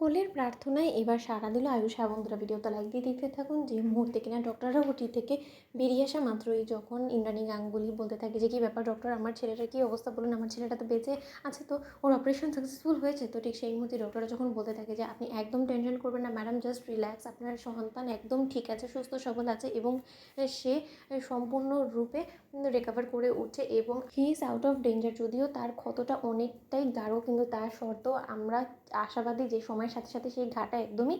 কোলের প্রার্থনায় এবার সাড়া দিল আয়ুষ। বন্ধুরা ভিডিওটা লাইক দিয়ে দেখতে থাকুন। যে মুহূর্তে কিনা ডক্টররা ওটি থেকে বেরিয়ে আসা মাত্রই যখন ইন্দ্রাণী গাঙ্গুলি বলতে থাকে যে কী ব্যাপার ডক্টর, আমার ছেলেটার কী অবস্থা বলুন, আমার ছেলেটা তো বেঁচে আছে, তো ওর অপারেশন সাকসেসফুল হয়েছে। তো ঠিক সেই মুহূর্তে ডক্টররা যখন বলতে থাকে যে আপনি একদম টেনশন করবেন না ম্যাডাম, জাস্ট রিল্যাক্স, আপনার সন্তান একদম ঠিক আছে, সুস্থ সবল আছে এবং সে সম্পূর্ণরূপে রিকভার করে উঠছে এবং he is out of danger. যদিও তার ক্ষতটা অনেকটাই গাঢ়, কিন্তু তার সত্ত্বেও আমরা আশাবাদী যে সময়ের সাথে সাথে সেই ঘাটা একদমই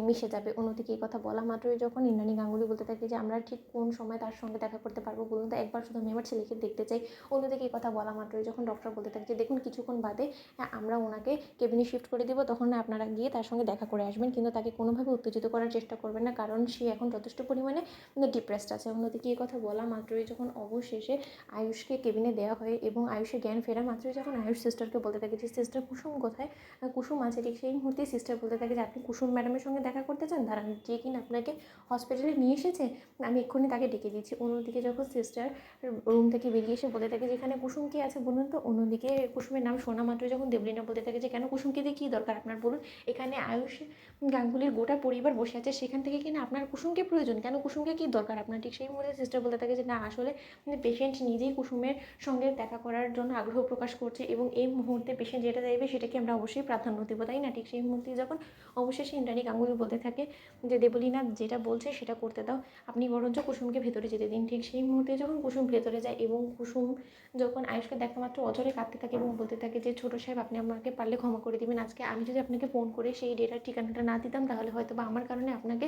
মিশে যাবে। অন্যদিকে এই কথা বলা মাত্রই যখন ইন্দ্রাণী গাঙ্গুলি বলতে থাকে যে আমরা ঠিক কোন সময় তার সঙ্গে দেখা করতে পারবো বলুন তো, একবার শুধু আমি আমার ছেলেকে দেখতে চাই। অন্যদিকে এই কথা বলা মাত্রই যখন ডক্টর বলতে থাকে যে দেখুন কিছুক্ষণ বাদে আমরা ওনাকে কেবিনে শিফট করে দেবো, তখন আপনারা গিয়ে তার সঙ্গে দেখা করে আসবেন, কিন্তু তাকে কোনোভাবে উত্তেজিত করার চেষ্টা করবেন না, কারণ সে এখন যথেষ্ট পরিমাণে ডিপ্রেসড আছে। অন্যদিকে এই কথা বলা মাত্রই যখন অবশেষে আয়ুষকে কেবিনে দেওয়া হয় এবং আয়ুষের জ্ঞান ফেরা মাত্রই যখন আয়ুষ সিস্টারকে বলতে থাকে যে সিস্টার কুসুম কোথায়, কুসুম আছে। ঠিক সেই মুহূর্তে সিস্টার বলতে থাকে যে আপনি কুসুম ম্যাডামের সঙ্গে দেখা করতে চান, দাঁড়ান, যে কিনা আপনাকে হসপিটালে নিয়ে এসেছে, আমি এক্ষুনি তাকে ডেকে দিচ্ছি। অন্যদিকে যখন সিস্টার রুম থেকে বেরিয়ে এসে বলতে থাকে যে এখানে কুসুম কি আছে বলুন তো, অন্যদিকে কুসুমের নাম শোনা মাত্র যখন দেবলীনা বলতে থাকে যে কেন কুসুমকে দিয়ে কী দরকার আপনার বলুন, এখানে আয়ুষ গাঙ্গুলির গোটা পরিবার বসে আছে, সেখান থেকে কিনা আপনার কুসুমকে প্রয়োজন, কেন কুসুমকে কী দরকার আপনার। ঠিক সেই মুহূর্তে সিস্টার বলতে থাকে যে না, আসলে পেশেন্ট নিজেই কুসুমের সঙ্গে দেখা করার জন্য আগ্রহ প্রকাশ করছে এবং এই মুহূর্তে পেশেন্ট যেটা চাইবে সেটাকে আমরা অবশ্যই প্রাধান্য দেবো, তাই না। ঠিক সেই মুহূর্তে যখন অবশেষে ইন্দ্রাণী গাঙ্গুলি বলতে থাকে যে দেবলীনা যেটা বলছে সেটা করতে দাও, আপনি বরঞ্চ কুসুমকে ভেতরে যেতে দিন। ঠিক সেই মুহূর্তে যখন কুসুম ভেতরে যায় এবং কুসুম যখন আয়ুষকে দেখা মাত্র অঝরে কাঁদতে থাকে এবং বলতে থাকে যে ছোটো সাহেব আপনি আমাকে পারলে ক্ষমা করে দিবেন, আজকে আমি যদি আপনাকে ফোন করে সেই ডেটার ঠিকানাটা না দিতাম তাহলে হয়তো বা আমার কারণে আপনাকে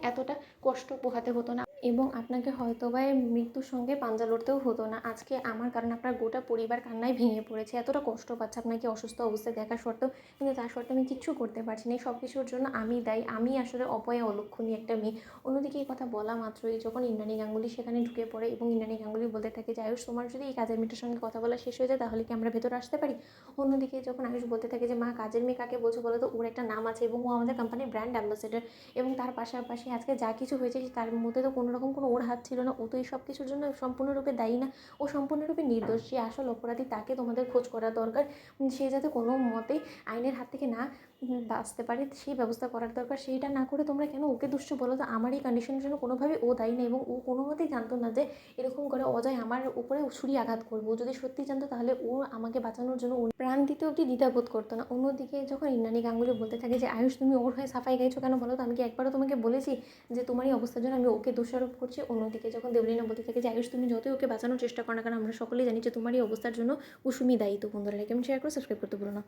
এতটা কষ্ট পোহাতে হতো না এবং আপনাকে হয়তো বা মৃত্যুর সঙ্গে পাঞ্জা লড়তেও হতো না। আজকে আমার কারণে আপনার গোটা পরিবার কান্নায় ভেঙে পড়েছে, এতটা কষ্ট পাচ্ছে আপনাকে অসুস্থ অবস্থায় দেখা সত্ত্বেও, কিন্তু তার সত্ত্বেও আমি কিচ্ছু করতে পারছি না, এই সব কিছুর জন্য আমি দায়ী, আমি আসলে অপয়া অলক্ষণী একটা মেয়ে। অন্যদিকে এই কথা বলা মাত্রই যখন ইন্দ্রাণী গাঙ্গুলি সেখানে ঢুকে পড়ে এবং ইন্দ্রাণী গাঙ্গুলি বলতে থাকে যে আয়ুষ, তোমার যদি এই কাজের মেয়েটার সঙ্গে কথা বলা শেষ হয়ে যায় তাহলে কি আমরা ভেতরে আসতে পারি। অন্যদিকে যখন আয়ুষ বলতে থাকে যে মা, কাজের মেয়ে কাকে বলছো বলো তো, ওর একটা নাম আছে এবং ও আমাদের কোম্পানির ব্র্যান্ড অ্যাম্বাসেডর এবং তার পাশাপাশি আজকে যা কিছু হয়েছে তার মধ্যে তো কোনো রকম কোনো ওর হাত ছিল না, ও তো এই সব কিছুর জন্য সম্পূর্ণরূপে দায়ী না, ও সম্পূর্ণরূপে নির্দোষ। যে আসল অপরাধী তাকে তোমাদের খোঁজ করা দরকার, সে যাতে কোনো মতেই আইনের হাত থেকে না বাঁচতে পারে সেই ব্যবস্থা করার দরকার। সেইটা না করে তোমরা কেন ওকে দুষ্ট বলো তো, আমার এই কন্ডিশনের জন্য কোনোভাবে ও দায়ী না এবং ও কোনো মতেই জানতো না যে এরকম করে অজয় আমার উপরে ছুরি আঘাত করবো। ও যদি সত্যি জানতো তাহলে ও আমাকে বাঁচানোর জন্য প্রাণ দিতে অবধি দ্বিধাবোধ করতো না। অন্যদিকে যখন ইন্দ্রাণী গাঙ্গুলি বলতে থাকে যে আয়ুষ, তুমি ওর হয়ে সাফাই গাইছো কেন বলো তো, আমি কি একবারও তোমাকে বলেছি যে তোমার এই অবস্থার জন্য আমি ওকে দোষারোপ করছি। অন্যদিকে যখন দেবলীনা বলতে থাকে যে আয়ুষ, তুমি যতই ওকে বাঁচানোর চেষ্টা করো না কারণ আমরা সকলেই জানি যে তোমার এই অবস্থার জন্য কুসুমই দায়ী। তো বন্ধুরা, লাইক এবং শেয়ার করে সাবস্ক্রাইব করতে ভুলো না।